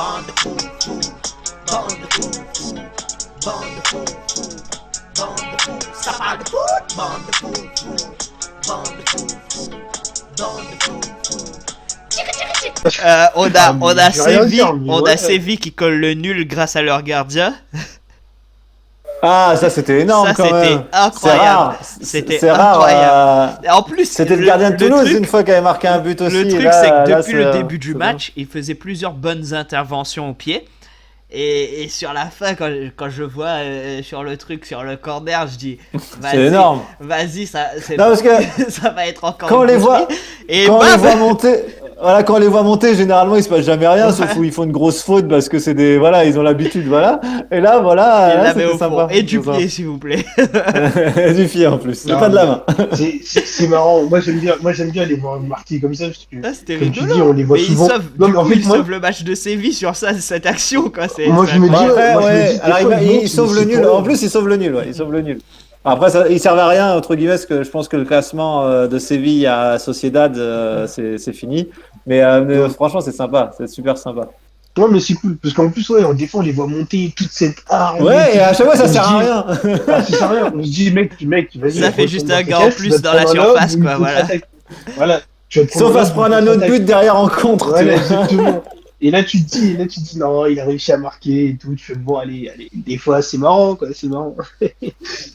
bande de fous, fous, bande de fous, fous, bande de fous, fous, bande de fous. Ça parle de foot, bande de fous, fous, bande de fous, fous, bande de fous, fous. On a Séville qui colle le nul grâce à leur gardien. Ah, ça c'était énorme Ça, quand c'était même. incroyable. C'était C'est rare. incroyable. En plus, C'était le gardien de Toulouse une fois qui avait marqué un but aussi. Le truc, là, c'est que là, depuis le début du c'est match, il faisait plusieurs bonnes interventions au pied. Et sur la fin, quand je vois sur le truc, sur le corner, je dis c'est énorme. Vas-y, ça parce que ça va être encore quand on une les voit, boucherie. Et quand on les bam voit monter, voilà, quand on les voit monter, généralement il se passe jamais rien, sauf où ils font une grosse faute parce que c'est des, voilà, ils ont l'habitude, voilà. Et là, voilà, il là, la met c'était au sympa. fond. Et du pied, s'il vous plaît. Du pied en plus, Non, pas de la main. C'est marrant. Moi j'aime bien les voir marquer comme ça. Parce que, Là, c'était comme tu rigolo. dis, on les voit Mais souvent. il sauve le match de Séville sur ça, cette action, quoi. Moi, je me dis, Après, moi, je me ouais, dis, des alors fois, ils montent, il sauve le c'est nul. pour eux. En plus, il sauve le nul. Ouais, il sauve le nul. Après, ça, il servait à rien entre guillemets, parce que je pense que le classement de Séville à Sociedad, c'est fini. Mais franchement, c'est sympa, c'est super sympa. Ouais, mais c'est cool. Parce qu'en plus, ouais, des fois, on les voit monter toute cette arme. Ouais, et à chaque fois, ça On se sert à dit- rien. Ah, ça sert à rien. On se dit, mec, vas-y. Ça fait retourne juste dans un tes gars en cages, plus tu vas te dans la prendre un surface, lob ou quoi, une voilà. contre-attaque. Voilà. Tu vas te Sauf un à se lob, prendre une un autre contre-attaque. but derrière en contre. Voilà, tu vois. exactement. Et là, tu te dis, non, il a réussi à marquer et tout. Tu fais, bon, allez. Des fois, c'est marrant, quoi, c'est marrant.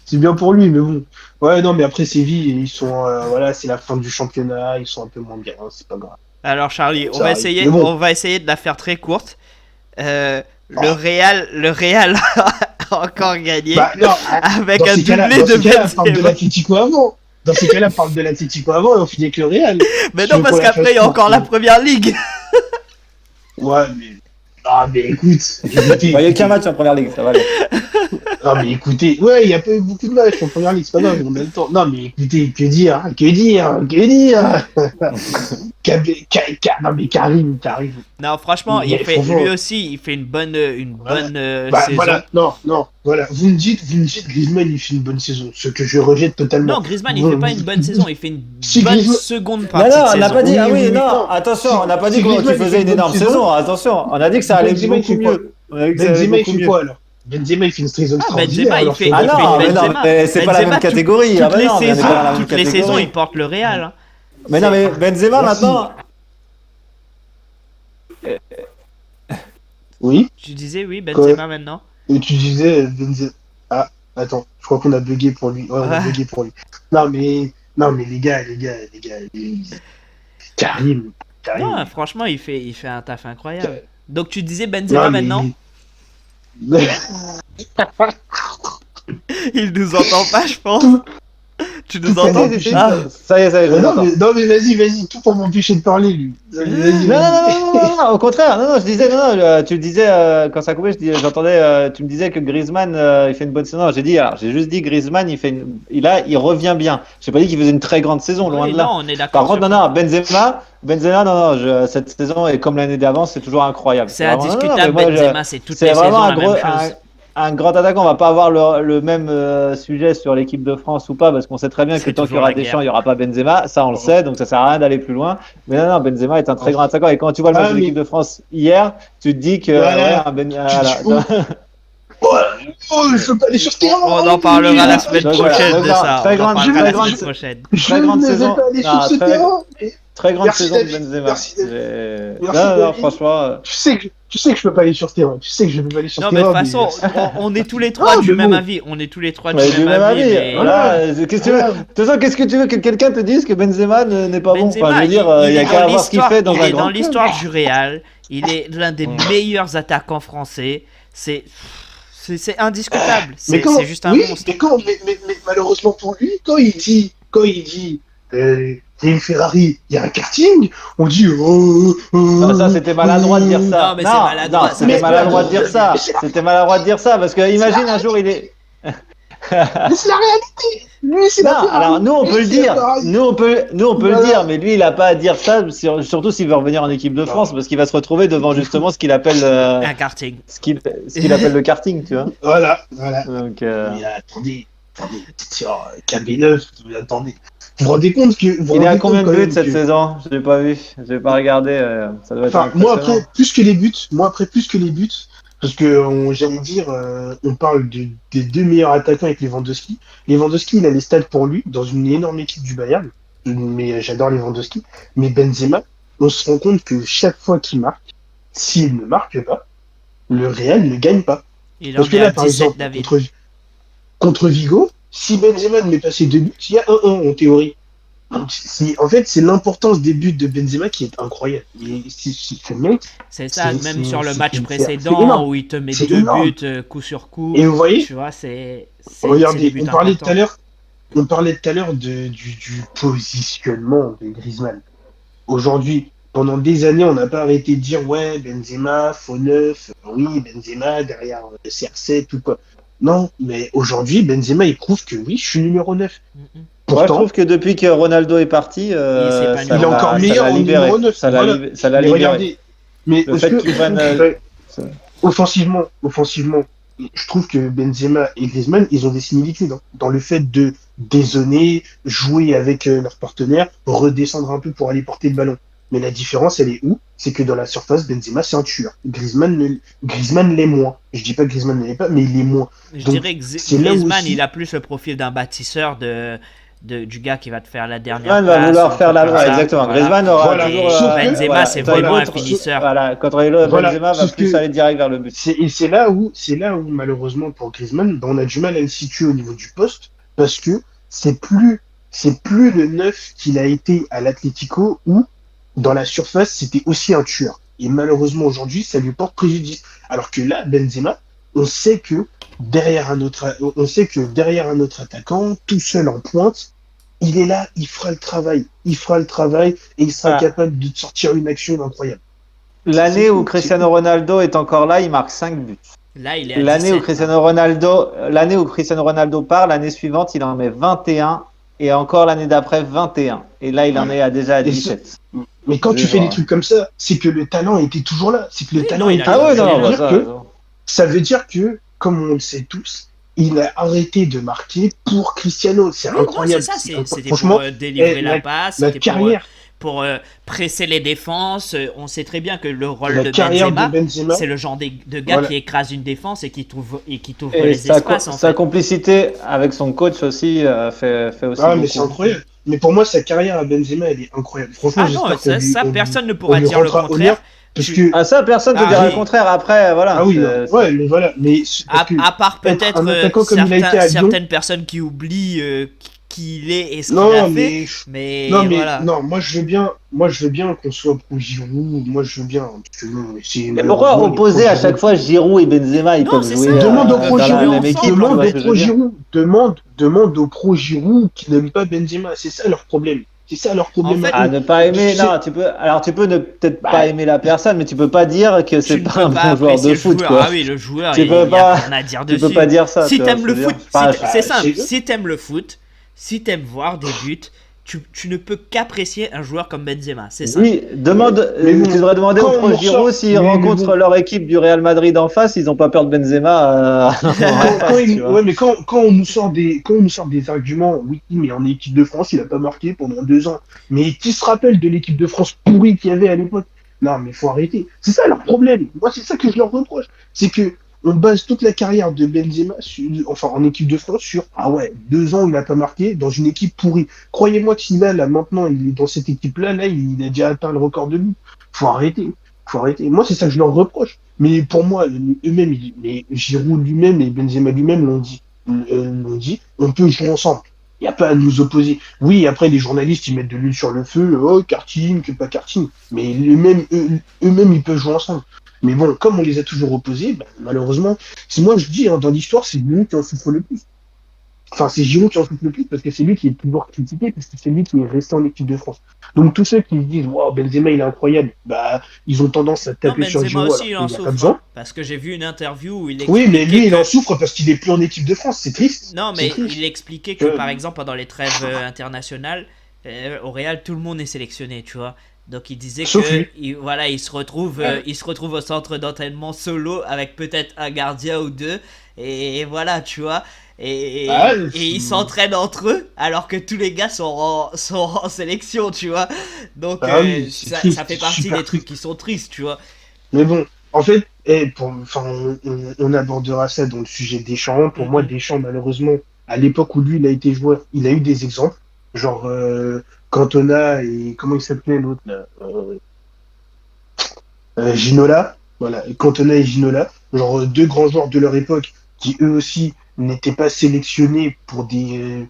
C'est bien pour lui, mais bon. Ouais, non, mais après, Séville, ils sont, voilà, c'est la fin du championnat, ils sont un peu moins bien, c'est pas grave. Alors, Charlie, Ça arrive. Mais bon. on va essayer de la faire très courte. Le Real a encore gagné Bah, non, avec dans un ces cas-là, doublé de parle de Benzema. l'Atlético avant. Dans ces cas-là, parle de l'Atlético avant et on finit avec le Real. Mais Tu non, veux parce qu'on la qu'après, fasse il y a encore la courte, première ligue. Ouais, mais. Ah, mais écoute. Il n'y a qu'un match en première ligue, ça va aller. Non, mais écoutez. Ouais, il y a pas eu beaucoup de matchs en première ligue, c'est pas grave, en même temps. Non, mais écoutez, que dire. Non, mais Karim. Non, franchement, Mais franchement- lui aussi, il fait une bonne Bah, saison. voilà, non, voilà. Vous me dites, Griezmann, il fait une bonne saison. Ce que je rejette totalement. Non, Griezmann, il fait pas une bonne saison, il fait une Si bonne Griezmann- seconde Non, partie non, de on n'a saison. pas dit. Ah Oui, oui, oui, non, non. attention, on n'a pas Si dit qu'il Griezmann, il faisait fait une une énorme bonne saison. saison. Attention, on a dit que ça allait Benzema, beaucoup il fait quoi mieux. On a dit que ça allait Benzema, il beaucoup fait mieux. quoi alors? Benzema, il fait une saison Ah, extraordinaire. Benzema, il alors fait. Ah il non, fait mais non, Benzema. mais c'est pas la même Benzema, catégorie. Ah, Toutes mais les non, on est saisons, pas dans la même toutes les catégorie. saisons, il porte le Real. Hein. Mais non, mais Benzema Merci. maintenant. Oui. Tu disais oui, Benzema maintenant. Et tu disais Benzema. Ah, attends, je crois qu'on a bugué pour lui. Ouais, on a Ouais. bugué pour lui. Non, mais les gars. Karim. Non, franchement, il fait un taf incroyable. Donc tu disais Benzema Non, mais maintenant. il- Il nous entend pas, je pense. Tu nous Tout à entends fait, Ah. Ça y est, je non, l'entends. mais vas-y, tout pour m'empêcher de parler, lui. Vas-y. Non, au contraire, non, je disais, tu le disais, quand ça coupait, j'entendais, tu me disais que Griezmann, il fait une bonne saison. Non, j'ai juste dit Griezmann, il revient bien. J'ai pas dit qu'il faisait une très grande saison, loin Oui, de là. non, on est d'accord. Par contre, non, Benzema, non, cette saison, et comme l'année d'avant, c'est toujours incroyable. C'est vraiment- indiscutable, mais moi, Benzema, c'est toutes c'est les vraiment saisons un la gros, même chose. un grand attaquant. On va pas avoir le même sujet sur l'équipe de France ou pas, parce qu'on sait très bien que C'est tant qu'il y toujours aura la guerre. Deschamps, il y aura pas Benzema. Ça, on le sait, donc ça sert à rien d'aller plus loin. Mais non, Benzema est un très grand attaquant. Et quand tu vois le match de l'équipe de France hier, tu te dis que Voilà. voilà. Oh, je peux pas aller sur ce terrain. On en parlera la semaine Donc, voilà. prochaine de Donc, ça. très On en grande- parlera très la grande- semaine prochaine. Je Très grande ne vais saison. pas aller Non, sur ce très- terrain. Très grande Merci, saison de David. Benzema. Merci, David. Merci, Non, David. franchement. Tu sais que je peux pas aller sur ce terrain. Tu sais que je peux pas aller sur Non, ce mais de terrain. toute façon, on est tous les trois Ah, du mais même bon. avis. On est tous les trois Ouais, du même avis. mais- Voilà. Qu'est-ce que tu veux De toute façon, qu'est-ce que tu veux que quelqu'un te dise que Benzema n'est pas bon? Benzema, Enfin, je veux dire, il y a qu'à voir ce qu'il fait dans un grand club. l'histoire du Real. Il est l'un des meilleurs attaquants français. C'est indiscutable. C'est juste un oui, monstre. mais malheureusement pour lui, quand il dit, il y a une Ferrari, il y a un karting, on dit Non, ça c'était maladroit de dire ça. Non, mais c'est maladroit, Non, ça c'était reste maladroit de maladroit. dire ça. C'était maladroit de dire ça parce que imagine un jour il est. Mais c'est la réalité. Lui, c'est la Non, Ferrari. alors nous on peut le C'est la dire. Ferrari. Nous on peut Voilà. le dire, mais lui il a pas à dire ça, surtout s'il veut revenir en équipe de France parce qu'il va se retrouver devant justement ce qu'il appelle Un karting. ce qu'il appelle le karting, tu vois. Voilà. Donc Mais attendez, sur KB9, attendez. Vous vous rendez compte que. Vous vous Il est à rendez combien compte de quand buts même cette que- saison? Je l'ai pas vu. Je l'ai pas regardé. Ça doit être Enfin, moi impressionnant. après, plus que les buts, parce que j'allais dire, on parle des deux meilleurs attaquants avec Lewandowski. Lewandowski, il a les stats pour lui dans une énorme équipe du Bayern, mais j'adore Lewandowski. Mais Benzema, on se rend compte que chaque fois qu'il marque, s'il ne marque pas, le Real ne gagne pas. Il en Parce que est à là, par 17, exemple, David. contre Vigo, si Benzema ne met pas ses deux buts, il y a 1-1 en théorie. Donc, en fait, c'est l'importance des buts de Benzema qui est incroyable. Et ce mec, C'est ça, même sur le match c'est précédent énorme. où il te met C'est 2 énorme. buts coup sur coup, Et vous voyez, tu vois, c'est des regardez, buts on parlait tout importants. à l'heure, du positionnement de Griezmann. Aujourd'hui, pendant des années, on n'a pas arrêté de dire ouais, Benzema, faux neuf, oui, Benzema derrière CR7 ou quoi. Non, mais aujourd'hui, Benzema, il prouve que oui, je suis numéro 9. Mm, mm. Moi, je Pourtant, trouve que depuis que Ronaldo est parti, s'épanoui. ça il est encore l'a meilleur en libéré. numéro 9. Ça Voilà. l'a Mais libéré. regardez, mais Le est-ce fait que qu'il prenne. offensivement, je trouve que Benzema et Griezmann, ils ont des similitudes dans le fait de dézonner, jouer avec leur partenaire, redescendre un peu pour aller porter le ballon. Mais la différence, elle est où? C'est que dans la surface, Benzema, c'est un tueur. Griezmann l'est moins. Je dis pas que Griezmann ne l'est pas, mais il l'est moins. Je Donc, dirais que c'est là Griezmann, aussi- il a plus le profil d'un bâtisseur du gars qui va te faire la dernière Griezmann va passe, vouloir un faire truc la comme loi, ça. exactement. Voilà. Griezmann aura Voilà. toujours. Sauf que- Benzema, c'est quand il vraiment un l'autre- finisseur. Voilà, quand Benzema Voilà. va Sauf plus que- aller direct vers le but. C'est là où, malheureusement, pour Griezmann, ben, on a du mal à le situer au niveau du poste, parce que c'est plus le neuf qu'il a été à l'Atlético, où, dans la surface, c'était aussi un tueur. Et malheureusement, aujourd'hui, ça lui porte préjudice. Alors que là, Benzema, on sait que derrière un autre attaquant, tout seul en pointe, il est là, il fera le travail. Et il sera Ah. capable de sortir une action incroyable. L'année C'est où tout, Cristiano Ronaldo est encore là, il marque 5 buts. Là, il est à L'année où 17. Cristiano Ronaldo part, l'année suivante, il en met 21 et encore l'année d'après 21. Et là, il en est déjà à Et 17. Mais quand tu Je fais vois. des trucs comme ça, c'est que le talent était toujours là. C'est que le Oui, talent non, il était a- Ah là. ouais, Ça non, veut bah, dire ça, que, ça veut dire que, comme on le sait tous, il a arrêté de marquer pour Cristiano. C'est Oui, non, incroyable. c'est ça, c'était Franchement, pour délivrer la la passe, la c'était carrière, pour presser les défenses. On sait très bien que le rôle la de carrière Benzema, de Benzema, c'est le genre de gars Voilà. qui écrase une défense et qui t'ouvre Et les sa, espaces, en sa fait. complicité avec son coach aussi fait aussi ah, beaucoup. mais c'est incroyable. Mais pour moi, sa carrière à Benzema, elle est incroyable. Franchement, Ah non, j'espère ça, qu'on lui- personne ne on pourra lui dire le rendra contraire. honneur, parce que, Ah ça, personne ne Ah te dira oui. le contraire. Après, voilà. ah oui, non, ouais, mais voilà, mais parce que À part être peut-être un attaquant comme il a été à Lyon, certaines personnes qui oublient qui il est et ce qu'il non, a mais fait. Mais non, mais voilà. non, moi je veux bien qu'on soit pro Giroud. Moi je veux bien. Parce que, c'est Mais pourquoi malheureusement, opposer les à pro chaque fois Giroud et Benzema? Ils Non, peuvent c'est jouer ça. Demande au dans pro la Giroud même équipe. ensemble, tu Demande vois au ce que je pro veux dire. Giroud. Demande au pro Giroud qui n'aime pas Benzema. C'est ça leur problème. C'est ça leur problème. fait, À ne pas aimer, Tu sais- non, tu peux ne peut-être Bah, pas aimer la personne, mais tu peux pas dire que Tu c'est ne pas peux un pas bon joueur apprécier de le foot, joueur. quoi. Ah oui, le joueur, Tu il peux n'y pas- a rien à dire Tu dessus. peux pas dire ça. Si tu vois t'aimes ce le que je veux foot, dire. Enfin, c'est simple. c'est- Si t'aimes le foot, si t'aimes voir des buts, tu ne peux qu'apprécier un joueur comme Benzema. C'est ça. Oui, demande. Mais bon, tu devrais demander quand aux on pro ressort- Giroud s'ils mais rencontrent bon. leur équipe du Real Madrid en face, ils ont pas peur de Benzema. Tu vois. Ouais, mais quand on nous sort des arguments, oui, mais en équipe de France, il a pas marqué pendant 2 ans. Mais qui se rappelle de l'équipe de France pourrie qu'il y avait à l'époque? Non, mais faut arrêter. C'est ça leur problème. Moi, c'est ça que je leur reproche. C'est que on base toute la carrière de Benzema, enfin en équipe de France, sur ah ouais, 2 ans il a pas marqué dans une équipe pourrie. Croyez-moi qu'il là maintenant, il est dans cette équipe-là, là, il a déjà atteint le record de buts. Faut arrêter. Faut arrêter. Moi, c'est ça que je leur reproche. Mais pour moi, eux-mêmes, mais Giroud lui-même et Benzema lui-même l'ont dit, on peut jouer ensemble. Il n'y a pas à nous opposer. Oui, après, les journalistes, ils mettent de l'huile sur le feu, oh, karting, que pas karting. Mais eux-mêmes, ils peuvent jouer ensemble. Mais bon, comme on les a toujours opposés, bah, malheureusement, c'est moi, je dis, dans l'histoire, c'est Giroud qui en souffre le plus. Enfin, c'est Giroud qui en souffre le plus parce que c'est lui qui est toujours critiqué, parce que c'est lui qui est resté en équipe de France. Donc, tous ceux qui disent, wow, Benzema, il est incroyable, bah, ils ont tendance à Non, taper sur Benzema Giroud. aussi, il alors en qu'il n'y a pas souffre. besoin. Parce que j'ai vu une interview où il Oui, mais lui, expliquait il en que- souffre parce qu'il est plus en équipe de France. C'est triste. Non, C'est mais triste. il expliquait que Que- par exemple pendant les trêves internationales, au Real, tout le monde est sélectionné, tu vois. Donc il disait Sauf que lui. voilà, il se retrouve au centre d'entraînement solo avec peut-être un gardien ou deux et voilà, tu vois. Et ils s'entraînent entre eux alors que tous les gars sont en sélection, tu vois. Donc Oui, c'est triste, ça fait c'est partie super des trucs triste. qui sont tristes, tu vois. Mais bon, en fait, enfin, on abordera ça dans le sujet Deschamps. Pour moi, Mhm. Deschamps, malheureusement, à l'époque où lui, il a été joueur, il a eu des exemples, genre Cantona et comment il s'appelait l'autre là Ginola. Voilà, Cantona et Ginola, genre deux grands joueurs de leur époque qui eux aussi n'étaient pas sélectionnés pour des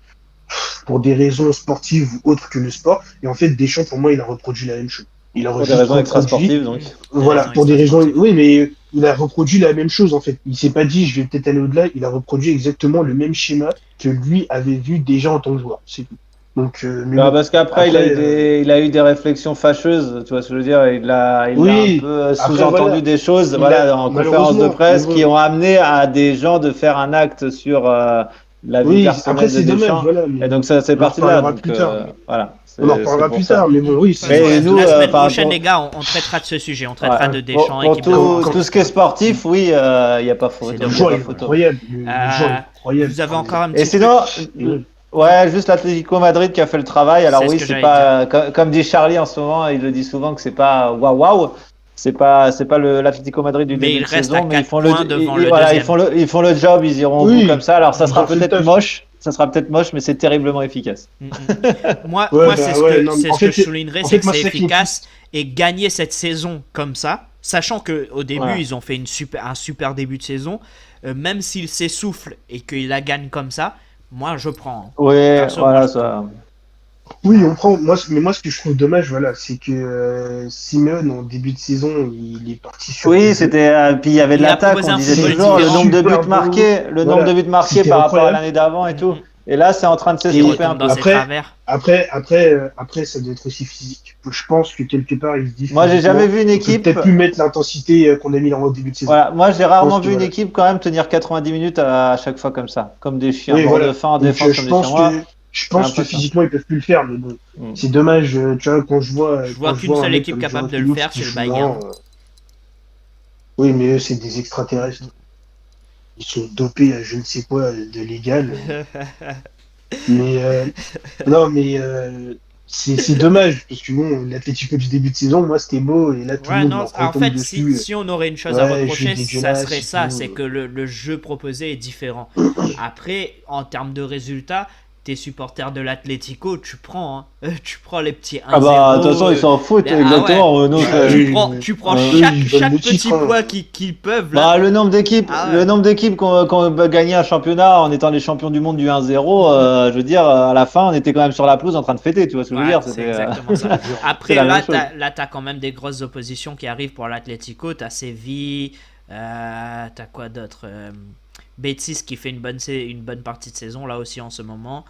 raisons sportives ou autres que le sport. Et en fait, Deschamps, pour moi, il a reproduit la même chose. Il a Pour des juste raisons reproduit extra-sportives, donc. Des voilà, raisons pour des raisons. extra-sportives. Oui, mais il a reproduit la même chose en fait. Il s'est pas dit je vais peut-être aller au-delà. Il a reproduit exactement le même schéma que lui avait vu déjà en tant que joueur. C'est tout. Donc, mais Bah, bon. parce qu'après, Après, il a eu des réflexions fâcheuses, tu vois ce que je veux dire. Il a un oui. peu Après, sous-entendu voilà. des choses, Il a voilà, en conférence de malheureusement. Mais presse, qui bon. ont amené à des gens de faire un acte sur la vie Oui. Après, personnelle de c'est dommage. Deschamps. Voilà. Et Mais donc ça, c'est on en parti de là. reparlera Donc plus tard. voilà, On en c'est reparlera pour plus ça. tard. Mais bon, oui. De toute façon, Mais nous, la semaine par prochaine, rapport, les gars, on traitera de ce sujet. On traitera ouais, de Deschamps, pour équipe de Quand, tout, France. quand, tout ce qui est sportif, oui, il n'y a pas C'est photo. le Il y a dommage. joueur pas il est photo. incroyable. Le joueur il est incroyable. Vous avez Enfin, encore un Et petit truc. sinon, ouais. ouais, juste l'Atlético Madrid qui a fait le travail. Alors C'est ce oui, que c'est j'allais dire. pas comme dit Charlie en ce moment, il le dit souvent que c'est pas waouh waouh, c'est pas l'Atlético Madrid du Mais début il de reste à saison, mais 4 points devant le voilà, deuxième. ils font le job, ils iront au bout Oui, comme ça. Alors ils ont fait le taf. ça sera peut-être moche, mais c'est terriblement efficace. Mm, mm. Moi, Ouais, c'est bah ce ouais, que, non, mais c'est en ce que fait, je soulignerais, en c'est fait, que moi, c'est c'est ça qui me efficace et gagner cette saison comme ça, sachant que au début Ouais. ils ont fait un super début de saison, même s'il s'essouffle et qu'il la gagne comme ça, moi je prends. Ouais, Perso, moi voilà je prends. ça. Oui, on prend. Mais moi, ce que je trouve dommage, voilà, c'est que Simeone, en début de saison, il est parti sur des Oui, œufs. c'était puis il y avait de Il a l'attaque, proposé on un disait football toujours le différent. nombre de buts Super beau. marqués, Voilà, c'était par rapport à incroyable. l'année d'avant et Mm, tout. mm. Et là, c'est en train de Il s'estomper un retombe dans peu. ses travers. Après, ça doit être aussi physique. Je pense que quelque part, il se dit Moi, j'ai jamais physiquement, vu une on peut équipe. peut-être plus mettre l'intensité qu'on a mis en début de saison. Voilà, moi j'ai Je pense rarement que vu une voilà. équipe quand même tenir 90 minutes à chaque fois comme ça, comme des chiens Oui, morts de voilà. faim en Donc, défense comme des chiens. Moi, je j'ai pense que l'impression. physiquement, ils peuvent plus le faire. Mais bon, Mm. c'est dommage. Tu vois, Je vois quand je qu'une vois un seule mec équipe comme capable de le Giroud faire, qui c'est le joue Bayern. lent, oui, mais eux, c'est des extraterrestres. Ils sont dopés à je ne sais quoi de légal. Mais non, mais c'est dommage parce que bon, l'Atlético du début de saison, moi, c'était beau et là, tout le Ouais, monde non, leur en retombe fait, si, dessus. si on aurait une chose à Ouais, jeu reprocher, ça dégueulasse serait et ça, tout. c'est que le jeu proposé est différent. Après, en termes de résultats, t'es supporter de l'Atlético, tu prends, hein. Tu prends les petits 1-0. Ah bah, de toute façon, ils s'en foutent, ah exactement. ouais. Nous, Tu, c'est- tu oui, prends, mais- tu prends eux, chaque, ils veulent chaque le petit titre, hein. point qu'ils peuvent là. Bah, le nombre d'équipes, Ah ouais. qui ont gagné un championnat en étant les champions du monde du 1-0, je veux dire, à la fin, on était quand même sur la pelouse en train de fêter, tu vois ce que je veux Ouais, dire? c'est C'était, exactement ça. c'est Après, la là, même chose. t'as quand même des grosses oppositions qui arrivent pour l'Atlético. T'as Séville, t'as quoi d'autre Betis qui fait une bonne partie de saison là aussi en ce moment.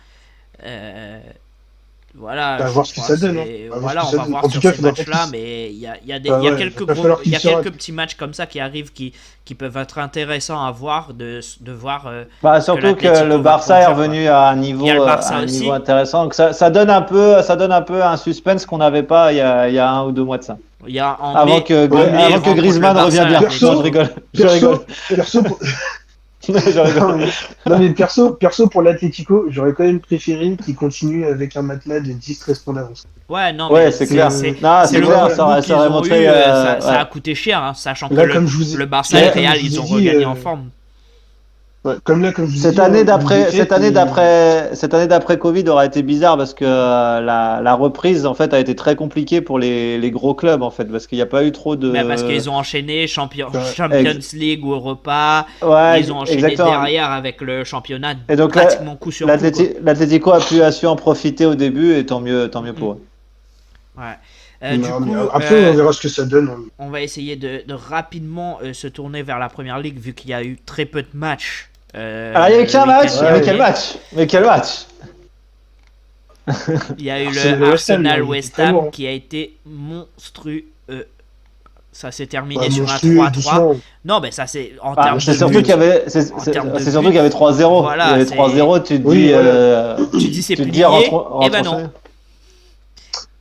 Voilà, On va je voir ce que crois ça donne, c'est- hein. On va voir voilà, ce on que ça va donne. voir En sur tout cas, ces faudra pas matchs-là, qu'ils- mais il y a Ah ouais, quelques va falloir qu'ils se ratent. petits matchs comme ça qui arrivent qui peuvent être intéressants à voir, de voir. Bah, surtout que l'Atlético le va Barça est produire, revenu à un Il y a le Barça aussi. niveau intéressant. Donc ça donne un peu un suspense qu'on n'avait pas il y a 1 ou 2 mois de ça. Il y a en Avant mai, que, en mai, avant ils que Griezmann rencontrent le revienne bien. Barça, Perso, Non, je rigole. Je rigole. Perso, Je rigole. non, mais perso pour l'Atlético, j'aurais quand même préféré qu'ils continuent avec un matelas de 10-13 points d'avance. Ouais, non, Ouais, mais c'est clair. c'est Non, c'est c'est le clair, coup ça qu'ils aurait ont montré. eu, ça a Ouais. coûté cher, hein, sachant Là, que comme je vous ai- le Barça là, et comme Real, je vous ils ai ont dit, regagné en forme. Ouais, comme je vous ai Cette dit, année une d'après, défaite, cette année d'après Covid aura été bizarre parce que la reprise en fait a été très compliquée pour les gros clubs en fait parce qu'il n'y a pas eu trop de. Mais parce qu'ils ont enchaîné Ouais. Champions League ou Europa, Ouais, ils ont enchaîné exactement. derrière avec le championnat Et donc pratiquement coup sur coup, quoi. l'Atlético a su en profiter au début et tant mieux pour eux. Ouais. Du non, mais coup, après, on verra ce que ça donne. on va essayer de rapidement se tourner vers la première ligue vu qu'il y a eu très peu de matchs. Alors il y avait qu'un le match, week-end mais dernier. quel match? Mais quel match? Il y a eu Arsenal le West Ham, Arsenal il était West très Ham lourd, hein. qui a été monstrueux. Ça s'est terminé Ouais, sur un monstrueux, 3-3. doucement. Non, mais ça c'est en Ah, termes c'est de surtout buts. qu'il y avait, En termes de c'est surtout buts, qu'il y avait 3-0. voilà, Il y avait c'est- 3-0, tu te Oui, dis, voilà. Tu dis c'est tu te plié, dis eh ben non.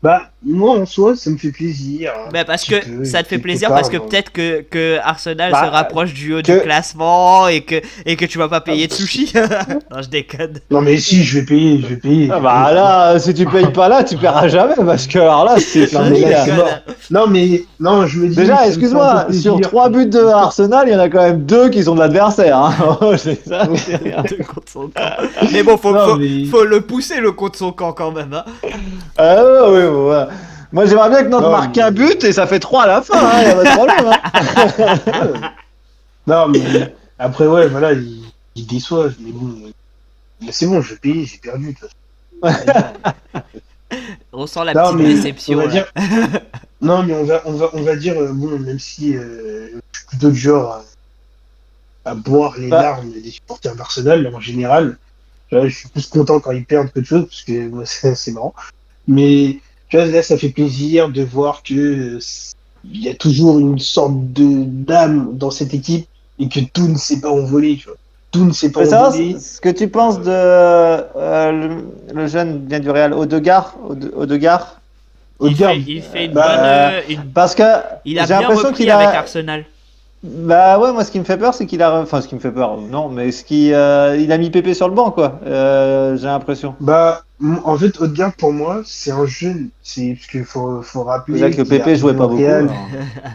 Bah, moi, en soi, ça me fait plaisir. Bah parce que ça te fait plaisir part, parce que peut-être que Arsenal Bah, se rapproche du haut du classement et que tu vas pas payer de sushi. Non, je déconne. Non, mais si, je vais payer, je vais payer. Ah bah là, si tu payes pas là, tu paieras jamais parce que alors là, c'est Non, fini. mais là, Là. c'est mort. Non, mais, non, je me dis. Déjà, ça me fait un excuse-moi, peu sur plaisir. 3 buts de Arsenal, il y en a quand même 2 qui sont de l'adversaire. Hein. C'est ça, c'est rien. De contre son camp. Mais bon, Non, mais- faut le pousser le contre son camp quand même. Hein. Ah ouais, ouais, ouais. Moi, j'aimerais bien que Nantes Non, marque mais- un but et ça fait 3 à la fin. Hein, y a pas de problème. Hein. Non, mais après, ouais, voilà, il déçoit. Mais bon, c'est bon, je vais payer, j'ai perdu. De toute façon. On sent la Non, petite mais déception. on va là. dire. Non, mais on va dire, bon, même si je suis plutôt du genre à boire les Bah. larmes des supporters d'Arsenal, en général, tu vois, je suis plus content quand ils perdent que de choses, parce que moi, c'est marrant. Mais tu vois, là, ça fait plaisir de voir que il y a toujours une sorte de d'âme dans cette équipe et que tout ne s'est pas envolé, tu vois. Tout ne s'est Je pas veux savoir envolé. ce que tu penses de le jeune vient du Real, Odegaard. Odegaard. Odegaard, Il fait une bah, bonne. Parce que Il a j'ai bien l'impression repris qu'il avec a. Arsenal. Bah ouais, moi ce qui me fait peur, c'est qu'il a. Enfin, ce qui me fait peur, non, mais il a mis Pépé sur le banc, quoi. J'ai l'impression. Bah, en fait, Odegaard, pour moi, c'est un jeune. C'est parce qu'il faut rappeler. Déjà que qu'il est Pépé jouait arrivé pas au beaucoup. Real. alors.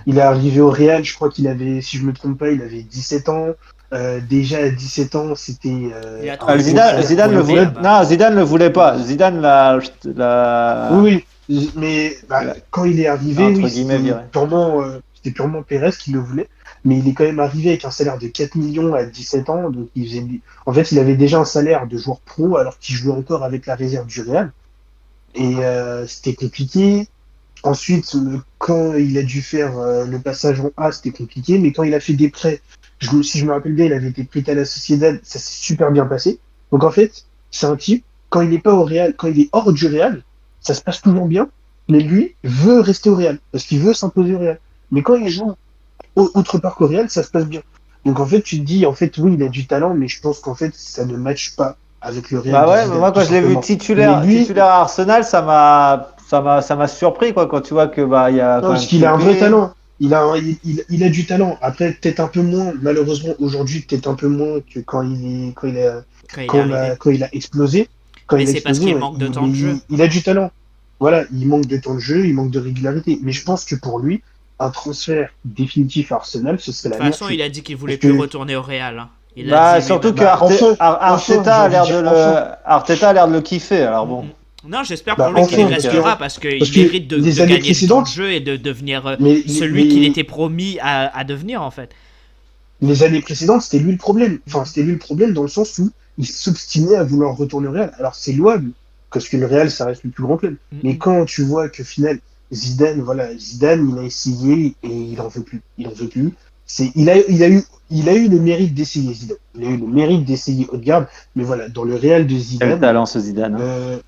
Il est arrivé au Real, je crois qu'il avait, si je me trompe pas, il avait 17 ans. Déjà à 17 ans, c'était. Il a un trouvé gros Zidane, salaire Zidane pour le le voulait. club. Non, Zidane le voulait pas. Zidane l'a. Oui, oui. Mais bah, quand il est arrivé, Entre oui, guillemets, viré. c'était purement Pérez qui le voulait. Mais il est quand même arrivé avec un salaire de 4 millions à 17 ans. Donc en fait, il avait déjà un salaire de joueur pro alors qu'il jouait encore avec la réserve du Real. Et c'était compliqué. Ensuite, quand il a dû faire le passage en A, c'était compliqué. Mais quand il a fait des prêts, si je me rappelle bien, il avait été prêté à la Sociedad, ça s'est super bien passé. Donc en fait, c'est un type, quand il n'est pas au Real, quand il est hors du Real, ça se passe toujours bien. Mais lui veut rester au Real parce qu'il veut s'imposer au Real. Mais quand il joue autre part qu'au Real, ça se passe bien. Donc en fait, tu te dis, en fait, oui, il a du talent, mais je pense qu'en fait, ça ne matche pas avec le Real. Bah de ouais, Zidane, moi quand tout je l'ai vu simplement. titulaire, Mais lui- titulaire à Arsenal, ça m'a surpris quoi quand tu vois que bah il y a Non, quand parce même qu'il a un vrai Pépé. talent. Il a du talent. Après, peut-être un peu moins, malheureusement, aujourd'hui, peut-être un peu moins que quand il a explosé. Quand Mais il a c'est parce explosé, qu'il ouais, manque de temps de jeu. il a du talent. Voilà, il manque de temps de jeu, il manque de régularité. Mais je pense que pour lui, un transfert définitif à Arsenal, ce serait De la toute meilleure façon, chose. il a dit qu'il voulait Parce que- plus retourner au Real. Hein. Il a Bah dit surtout lui-même. que enfin, Arteta j'ai a envie l'air de de dire Arteta a l'air de le kiffer. Alors bon. Non, j'espère Bah, pour lui qu'il y enfin, restera parce qu'il parce que mérite de les années gagner du temps de précédentes- jeu et de devenir Mais- celui mais- qu'il était promis à devenir en fait. Les années précédentes, c'était lui le problème. Enfin, c'était lui le problème dans le sens où il s'obstinait à vouloir retourner au Real. Alors, c'est louable, parce que le Real, ça reste le plus grand club. Mais quand tu vois que, final, Zidane, il a essayé et il en veut plus. Il en veut plus. Il a eu le mérite d'essayer Zidane. Il a eu le mérite d'essayer Odegaard. Mais voilà, dans le Real de Quel Zidane, talent ce Zidane. Hein.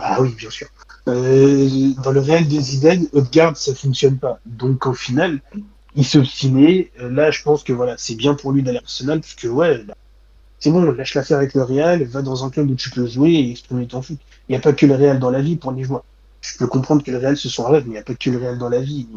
ah oui, bien sûr. Dans le Real de Zidane, Odegaard, ça fonctionne pas. Donc, au final, il s'obstinait. Là, je pense que voilà, c'est bien pour lui d'aller à Arsenal, parce que ouais, bah, c'est bon, lâche l'affaire avec le Real, va dans un club où tu peux jouer et exprimer ton foot. Il n'y a pas que le Real dans la vie pour les joueurs. Je peux comprendre que le Real, ce soit un rêve, mais il n'y a pas que le Real dans la vie.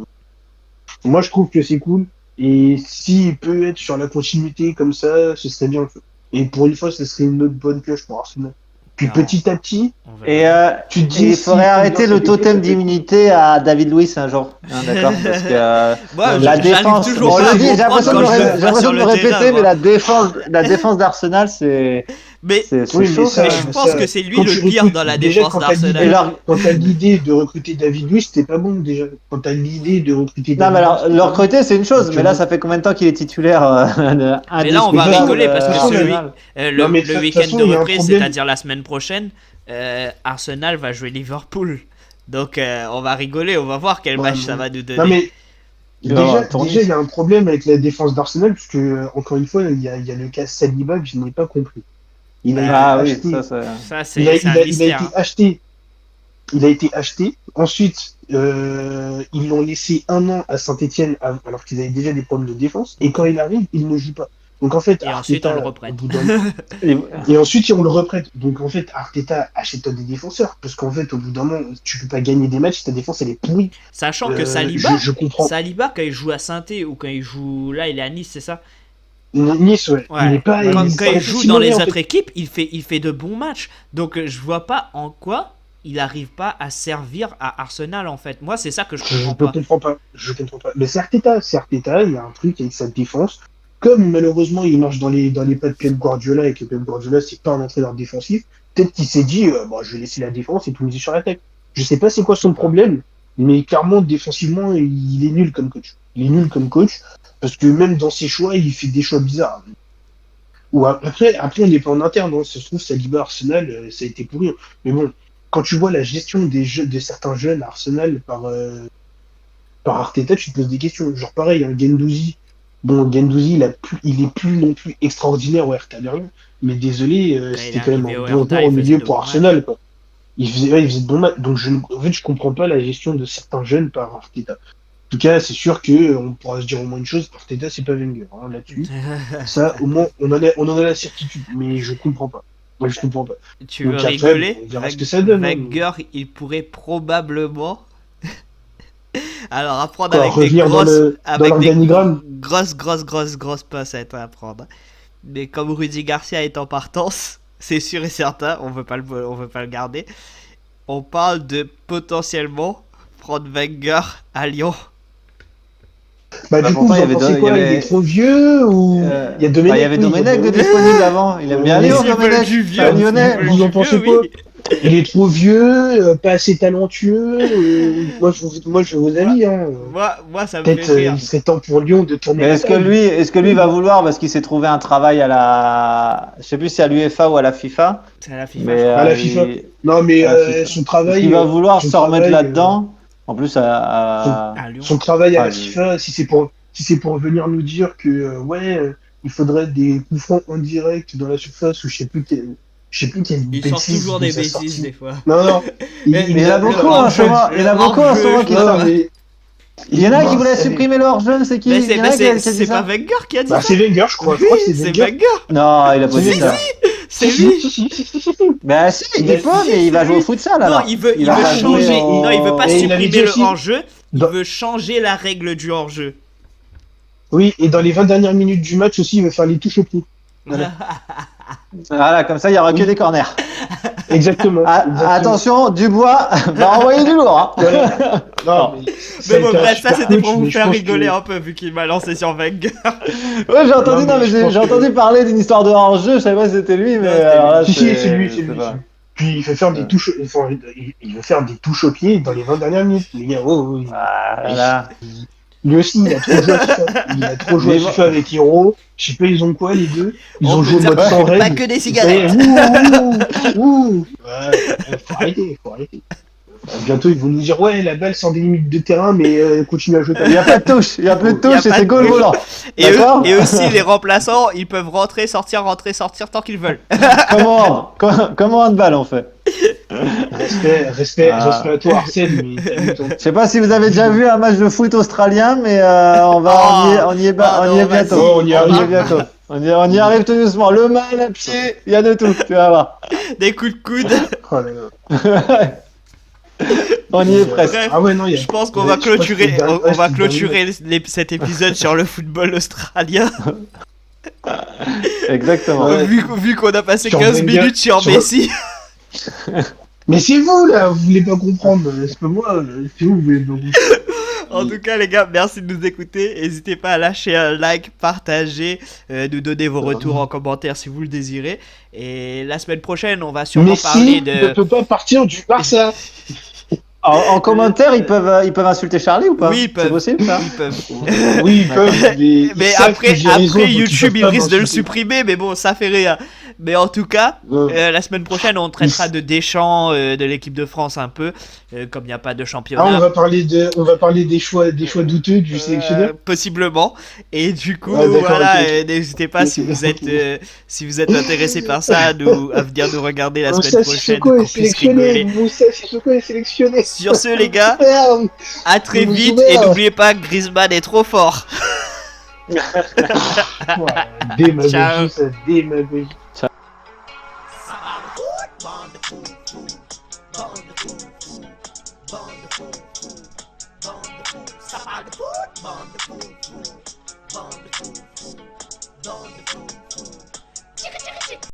Moi, je trouve que c'est cool. Et s'il peut être sur la continuité comme ça, ce serait bien. Et pour une fois, ce serait une autre bonne pioche pour Arsenal. Puis Clairement. petit à petit, On verra. Et tu te dis il si faudrait il faut arrêter bien le se totem dépêcher, d'immunité à David Luiz un jour. Hein, d'accord. Parce que Moi, la j'arrive défense, toujours on pas à le dit, j'ai comprendre l'impression de quand me je ré- le j'ai vois l'impression sur de le me répéter, terrain, mais la défense d'Arsenal, c'est Mais Oui, chaud. mais ça- mais quand je même. pense ça- que c'est lui quand le tu pire recrutes- dans la déjà, défense quand t'as l'idée- Et d'Arsenal. leur- Quand t'as l'idée de recruter David Luiz, c'était pas bon déjà. Quand t'as l'idée de recruter Non, David mais alors, Luiz, c'était le pas bon. recruter, c'est une chose, Donc, mais là, ça fait combien de temps qu'il est titulaire Mais là, on va indiscutable, rigoler parce que Arsenal. Non, mais de le toute week-end façon, de il y a un reprise, problème. c'est-à-dire la semaine prochaine, Arsenal va jouer Liverpool. Donc, on va rigoler, on va voir quel Ouais, match mais- ça va nous donner. Non, mais Il va y avoir un tournoi. déjà, il y a un problème avec la défense d'Arsenal, parce que, encore une fois, il y a le cas Saliba que je n'ai pas compris. Il a Ah été oui, acheté. ça. Ça, Il a, c'est un il a mystère. été acheté. Il a été acheté. Ensuite, ils l'ont laissé 1 an à Saint-Etienne alors qu'ils avaient déjà des problèmes de défense. Et quand il arrive, il ne joue pas. Donc en fait, Et ensuite, on le reprête. Et ensuite, on le reprête. Donc en fait, Arteta achète des défenseurs. Parce qu'en fait, au bout d'un moment, tu peux pas gagner des matchs si ta défense elle est pourrie. Sachant que Saliba, je comprends. Saliba, quand il joue à Saint-Étienne ou quand il joue là, il est à Nice, c'est ça? Nice, ouais. Ouais. Il est pas, Quand il il joue dans les en fait. autres équipes, il fait de bons matchs. Donc je vois pas en quoi il arrive pas à servir à Arsenal en fait. Moi, c'est ça que je comprends pas. Je comprends pas. Mais c'est Arteta. Il y a un truc avec sa défense. Comme malheureusement il marche dans les pas de Pep Guardiola et que Pep Guardiola c'est pas un entraîneur défensif, peut-être qu'il s'est dit bon, je vais laisser la défense et tout miser sur l'attaque. Je sais pas c'est quoi son problème, mais clairement défensivement il est nul comme coach. Il est nul comme coach parce que même dans ses choix il fait des choix bizarres. Ou après on n'est pas en interne, hein. Ça se trouve Saliba Arsenal ça a été pourri. Mais bon, quand tu vois la gestion des jeux de certains jeunes à Arsenal par Arteta, tu te poses des questions. Genre pareil, un Guendouzi. Bon, Guendouzi, il est plus non plus extraordinaire au Hertha Berlin, mais désolé, c'était quand même un bon temps au milieu pour Arsenal, quoi. Il faisait de bons matchs. Donc en fait, je comprends pas la gestion de certains jeunes par Arteta. En tout cas, c'est sûr que on pourra se dire au moins une chose, Arteta, c'est pas Wenger, hein, là-dessus. Ça, au moins, on en a la certitude, mais je comprends pas. Moi, je comprends pas. Tu Donc veux après, rigoler? on verra ce que ça donne. Wenger, il pourrait probablement. Alors, apprendre Quoi, avec des revenir grosses, dans avec des l'organigramme. grosses pincettes à apprendre. Mais comme Rudy Garcia est en partance, c'est sûr et certain, on veut pas le garder. On parle de potentiellement prendre Wenger à Lyon. Bah, du coup, pourtant, vous en pensez quoi? Il est trop vieux ou il y a Domenech? Il y avait Domenech de disponible avant. Il aime bien Lyon, Domenech. C'est un Lyonnais. Vous en pensez quoi? Il est trop vieux, pas assez talentueux. Moi, je veux vos avis. Hein. Moi, ça me fait Peut-être rire. il serait temps pour Lyon de tourner. Mais est-ce que lui va vouloir parce qu'il s'est trouvé un travail à la, je sais plus si à l'UEFA ou à la FIFA. C'est à la FIFA. Mais à la FIFA. Non, mais son travail. Il va vouloir se remettre travail, là-dedans. En plus, à Lyon. son travail à la Ah, FIFA, si c'est pour venir nous dire que il faudrait des coups francs en direct dans la surface ou je sais plus quelle Il sort bêtise toujours il des nous a bêtises sorti. des fois. Non. il y en a beaucoup en ce moment. Il y en a beaucoup en ce moment qui Non, sortent. mais Il y en a qui voulaient supprimer le hors-jeu, c'est qui? Mais Il y en a qui a dit c'est ça. pas Wenger qui a dit bah, ça. c'est Wenger, je crois. Je crois que c'est C'est Wenger. Wenger. Non, il a pas dit Si, ça. C'est Si, lui. si. Bah si, il peut, mais il va jouer au futsal Non, alors. il veut va pas jouer changer. au- Non, il veut pas Et il avait supprimer dit le aussi- hors-jeu. Il Dans- veut changer la règle du hors-jeu. Oui, et dans les 20 dernières minutes du match aussi, il va faire les touches au pied. Voilà. Voilà, comme ça, il y aura que Oui. des corners. Exactement. Exactement. Attention, Dubois va envoyer du lourd. Hein. Voilà. Non, mais Mais bon, bref, ça super c'était coach, pour vous mais je faire pense rigoler que- un peu vu qu'il m'a lancé sur Wenger. Ouais, j'ai entendu, Non, mais je pense j'ai que- entendu parler d'une histoire de hors-jeu. Je savais pas si c'était lui, mais c'était alors là, Si, c'est lui, c'est je lui. sais pas. Puis il fait faire des touches, il veut faire des touches au pied dans les 20 dernières minutes. Les gars, Voilà. lui aussi, il a trop joué à FIFA. Il a trop joué à Mais FIFA avec Hiro. Je sais pas, ils ont quoi les deux? Ils On ont peut joué au dire mode sans pas règle. que des Ça y cigarettes. est, ouh. Ouais, faut arrêter. Bientôt, ils vont nous dire, ouais, la balle sort des limites de terrain, mais continue à jouer. Il n'y a pas de touche, il y a plus de Il y a touche et pas c'est de goal touche. volant. Et D'accord. aussi les remplaçants, ils peuvent rentrer, sortir tant qu'ils veulent. Comment handball on fait? Respect à toi, Arsène, mais t'as vu ton- Je sais pas si vous avez déjà vu un match de foot australien, mais on y est bientôt. Oh, on y arrive. bientôt. On y arrive tout doucement. Le main, le pied, il y a de tout. Tu vas voir. Des coups de coude. Oh là là. On y est presque. Bref, Ah ouais, non, il y a- je pense qu'on Ouais, va je crois que clôturer, c'est le on va dernier- clôturer cet épisode sur le football australien. Exactement. Ouais. Vu qu'on a passé Sur 15 Wenger, minutes sur sur- Messi. Mais c'est vous, là, vous voulez pas comprendre. C'est pas moi, c'est vous voulez pas comprendre. En tout cas, les gars, merci de nous écouter. N'hésitez pas à lâcher un like, partager, nous donner vos retours en commentaire si vous le désirez. Et la semaine prochaine, on va sûrement parler Messi ne de. peut pas partir du Barça. En commentaire, ils peuvent insulter Charlie ou pas? Oui, ils peuvent. C'est possible ça? Ils peuvent. Oui, ils peuvent. Mais après YouTube, il risque de le supprimer, mais bon, ça fait rien. Mais en tout cas, la semaine prochaine, on traitera de Deschamps, de l'équipe de France un peu, comme il n'y a pas de Ah, championnat. on va parler des choix douteux du sélectionneur. Possiblement. Et du coup, Ouais, d'accord, voilà, ok. n'hésitez pas si vous êtes intéressé par ça, à venir nous regarder la Moussa semaine prochaine. Sissoko qu'on est puisse sélectionné. rigoler. Moussa Sissoko est sélectionné. Sur ce, les gars, Merde. à très Vous vite jouez, et hein. n'oubliez pas que Griezmann est trop fort. Voilà, démagogie, Ciao. ça, démagogie. Ça parle de foot, bande de fous, fous. Bande de fous, fous. Bande de fous, fous. Bande de fous. Ça parle de foot, bande de fous, fous. Bande de fous.